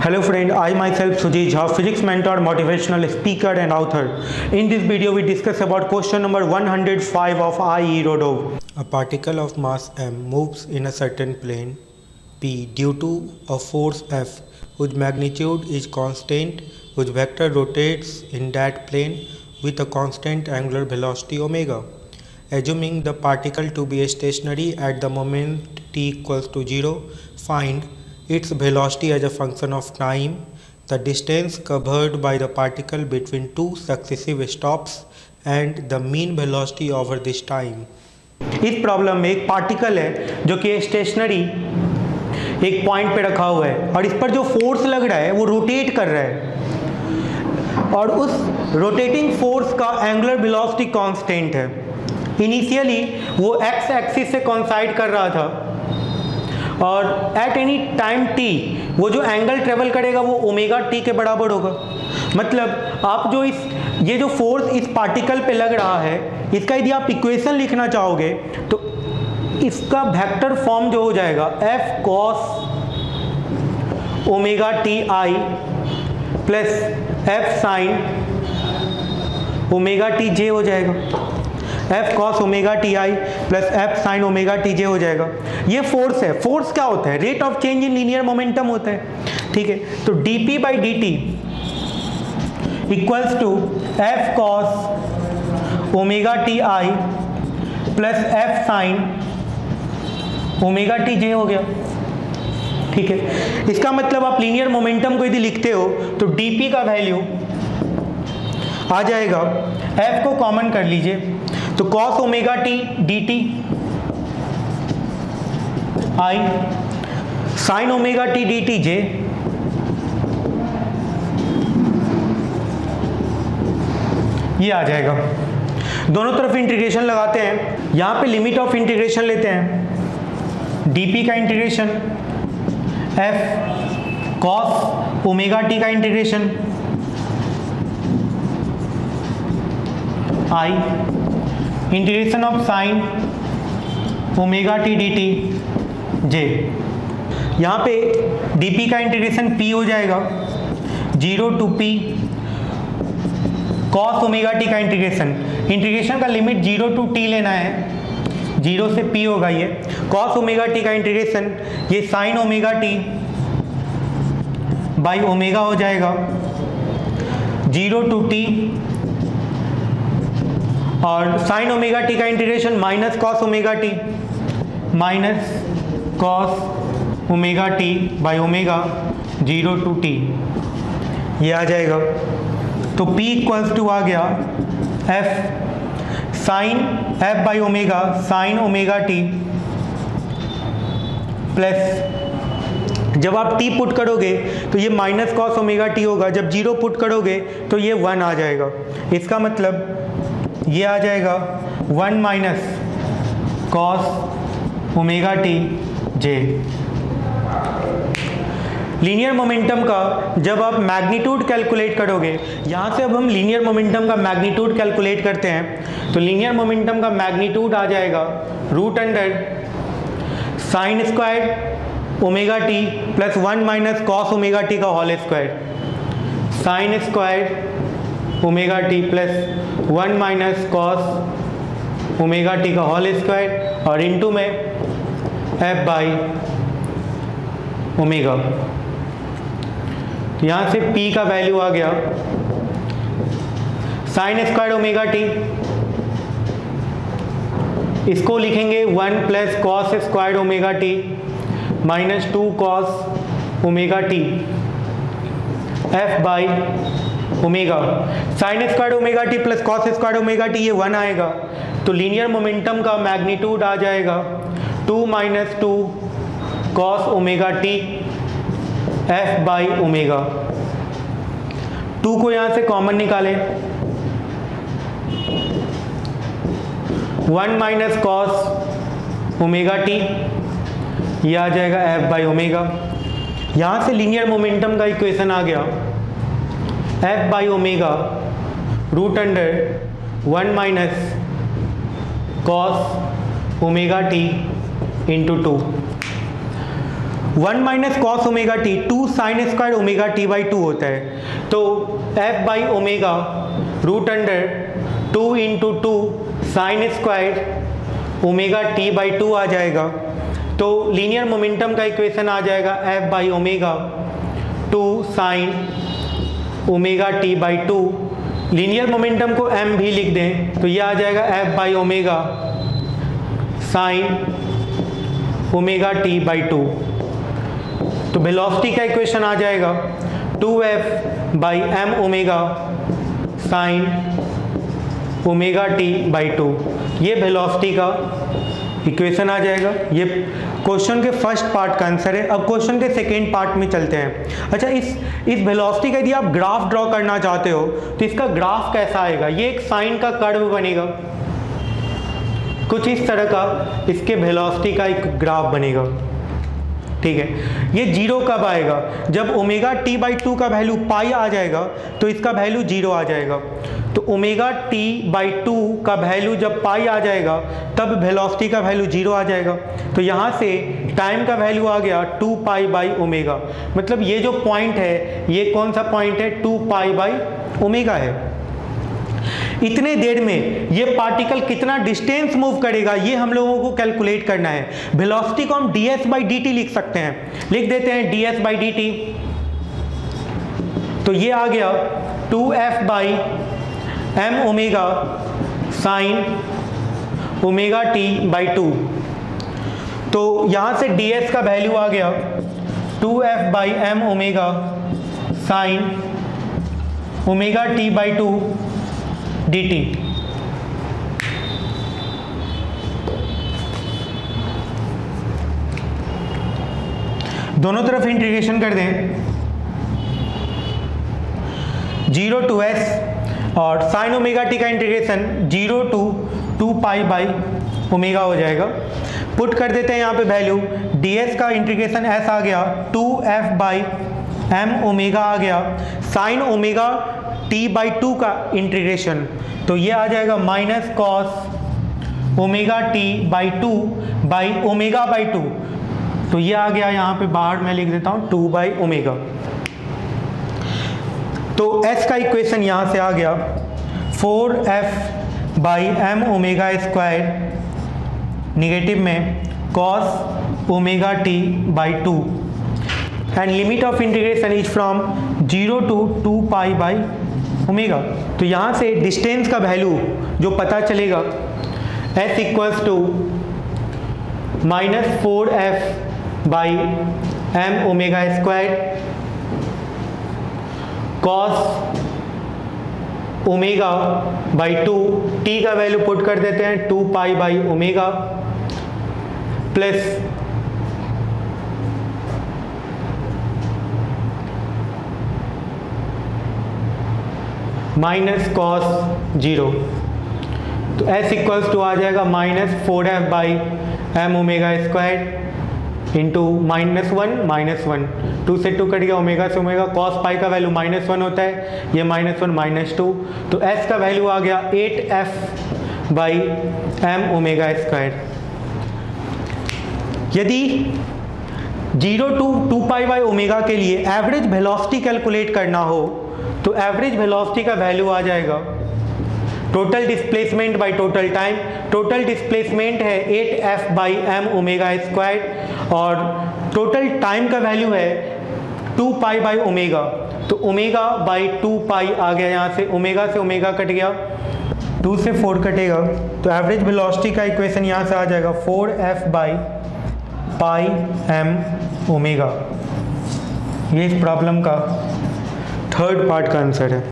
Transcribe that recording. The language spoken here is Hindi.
Hello friend, I myself Sujit Jha, physics mentor, motivational speaker and author. In this video we discuss about question number 105 of IE Rodov. A particle of mass m moves in a certain plane P due to a force F whose magnitude is constant, whose vector rotates in that plane with a constant angular velocity omega. Assuming the particle to be stationary at the moment t equals to 0, find its velocity as a function of time, the distance covered by the particle between two successive stops and the mean velocity over this time. इस प्रॉब्लम में एक पार्टिकल है जो कि स्टेशनरी एक पॉइंट पे रखा हुआ है और इस पर जो फोर्स लग रहा है वो रोटेट कर रहा है और उस रोटेटिंग फोर्स का एंगुलर वेलोसिटी कांस्टेंट है. इनिशियली वो एक्स एक्सिस से कोइंसाइड कर रहा था और एट एनी टाइम टी वो जो एंगल ट्रेवल करेगा वो ओमेगा टी के बराबर होगा. मतलब आप जो ये जो फोर्स इस पार्टिकल पे लग रहा है इसका यदि आप इक्वेशन लिखना चाहोगे तो इसका वेक्टर फॉर्म जो हो जाएगा F cos omega T I plus F sine omega T J हो जाएगा. F cos omega T I plus F sine omega T J हो जाएगा. ये फोर्स है. फोर्स क्या होता है? Rate of change in linear momentum होता है. ठीक है, तो D P by D T equals to F cos omega T I plus F sine omega T J हो गया. ठीक है, इसका मतलब आप लीनियर मोमेंटम को यदि लिखते हो तो डी पी का वैल्यू आ जाएगा, एफ को कॉमन कर लीजिए तो cos omega T D T I sine omega T D T J ये आ जाएगा. दोनों तरफ इंटीग्रेशन लगाते हैं. यहां पे लिमिट ऑफ इंटीग्रेशन लेते हैं. डीपी का integration, F cos omega T का integration, I integration of sine omega T D T J. यहाँ पे dp का इंटीग्रेशन p हो जाएगा 0 to p cos omega T का इंटीग्रेशन का लिमिट 0 टू t लेना है. 0 से p होगा ये. cos ओमेगा टी का इंटीग्रेशन ये sine omega T by omega हो जाएगा 0 टू t और साइन ओमेगा टी का integration minus cos omega T minus cos omega T by omega 0 to t ये आ जाएगा. तो p इक्वल्स टू आ गया f sine f by omega sine omega T plus जब आप t पुट करोगे तो ये माइनस कॉस ओमेगा टी होगा. जब 0 पुट करोगे तो ये 1 आ जाएगा. इसका मतलब ये आ जाएगा 1 माइनस कॉस ओमेगा टी जे. लीनियर मोमेंटम का जब आप मैग्नीट्यूड कैलकुलेट करोगे, यहाँ से अब हम लीनियर मोमेंटम का मैग्नीट्यूड कैलकुलेट करते हैं तो लीनियर मोमेंटम का मैग्नीट्यूड आ जाएगा root under sine square omega T plus 1 minus cos omega T का whole square. Sine square omega T plus 1 minus cos omega T का होल स्क्वायर और इनटू में एफ बाई ओमेगा. तो यहाँ से p का वैल्यू आ गया साइन स्क्वायर ओमेगा टी, इसको लिखेंगे 1 plus cos square omega T minus 2 cos omega T F by omega. Sign square omega T plus cos square omega T ये 1 आएगा. तो लीनियर मोमेंटम का मैग्नीट्यूड आ जाएगा 2 minus 2 cos omega T F by omega. 2 को यहाँ से कॉमन निकालें 1 माइनस कॉस ओमेगा टी ये आ जाएगा एफ बाई ओमेगा. यहाँ से लीनियर मोमेंटम का इक्वेशन आ गया F by omega root under 1 minus cos omega T into 2. 1 minus cos omega T 2 sine square omega T by 2 होता है, तो F by omega root under 2 into 2 sine square omega T by 2 आ जाएगा। तो लीनियर मोमेंटम का इक्वेशन आ जाएगा F by omega 2 sine omega T by 2। Linear momentum को m भी लिख दें तो ये आ जाएगा F by omega sine omega T by 2। तो वेलोसिटी का इक्वेशन आ जाएगा 2f by M omega sine omega T by 2। ये वेलोसिटी का इक्वेशन आ जाएगा। ये क्वेश्चन के फर्स्ट पार्ट का आंसर है। अब क्वेश्चन के सेकेंड पार्ट में चलते हैं। अच्छा, इस वेलोसिटी का यदि आप ग्राफ ड्रॉ करना चाहते हो तो इसका ग्राफ कैसा आएगा? ये एक साइन का कर्व बनेगा, कुछ इस तरह का इसके वेलोसिटी का एक ग्राफ बनेगा। ठीक है, ये जीरो कब आएगा? जब ओमेगा टी बाई 2 का वैल्यू पाई आ जाएगा तो इसका वैल्यू जीरो आ जाएगा। तो ओमेगा टी बाई 2 का वैल्यू जब पाई आ जाएगा तब वेलोसिटी का वैल्यू जीरो आ जाएगा। तो यहाँ से टाइम का वैल्यू आ गया 2 पाई बाई ओमेगा। मतलब ये जो पॉइंट है ये कौन सा पॉइंट है? 2 पाई बाई ओमेगा है। इतने देर में ये पार्टिकल कितना डिस्टेंस मूव करेगा ये हम लोगों को कैलकुलेट करना है। वेलोसिटी को हम ds बाई dt लिख सकते हैं, लिख देते हैं ds बाई dt। तो ये आ गया 2f by M omega sine omega T by 2। तो यहाँ से ds का वैल्यू आ गया 2f by M omega sine omega T by 2 dt। दोनों तरफ इंटीग्रेशन कर दें, 0 टू s और साइन ओमेगा टी का integration 0 to 2 pi by omega हो जाएगा। पुट कर देते हैं यहाँ पे वैल्यू, ds का इंटीग्रेशन s आ गया 2f बाई एम ओमेगा आ गया, साइन ओमेगा टी बाई 2 का इंटीग्रेशन तो ये आ जाएगा minus cos omega T by 2 by omega by 2। तो ये आ गया, यहाँ पे बाहर मैं लिख देता हूँ 2 बाई ओमेगा। तो s का इक्वेशन यहाँ से आ गया 4f by M omega square negative में cos omega T by 2 and limit of integration is from 0 to 2 pi by omega. तो यहाँ से डिस्टेंस का वैल्यू जो पता चलेगा s equals to minus 4f by M omega square cos omega by 2, t का वैल्यू पुट कर देते हैं 2 pi by omega plus minus cos 0। तो s इक्वल्स टू आ जाएगा minus 4f by M omega square into -1 2 से 2 कट गया, ओमेगा से ओमेगा, कॉस पाई का वैल्यू -1 होता है, ये -1 -2। तो s का वैल्यू आ गया 8f by M omega square. यदि 0 टू 2 पाई बाई ओमेगा के लिए एवरेज वेलोसिटी कैलकुलेट करना हो तो एवरेज वेलोसिटी का वैल्यू आ जाएगा total displacement by total time. Total displacement है 8f by M omega square और टोटल टाइम का वैल्यू है 2 पाई बाई ओमेगा। तो ओमेगा बाई 2 पाई आ गया, यहाँ से ओमेगा कट गया, 2 से 4 कटेगा। तो एवरेज वेलोसिटी का इक्वेशन यहाँ से आ जाएगा 4f by pi M omega. ये इस प्रॉब्लम का थर्ड पार्ट का आंसर है।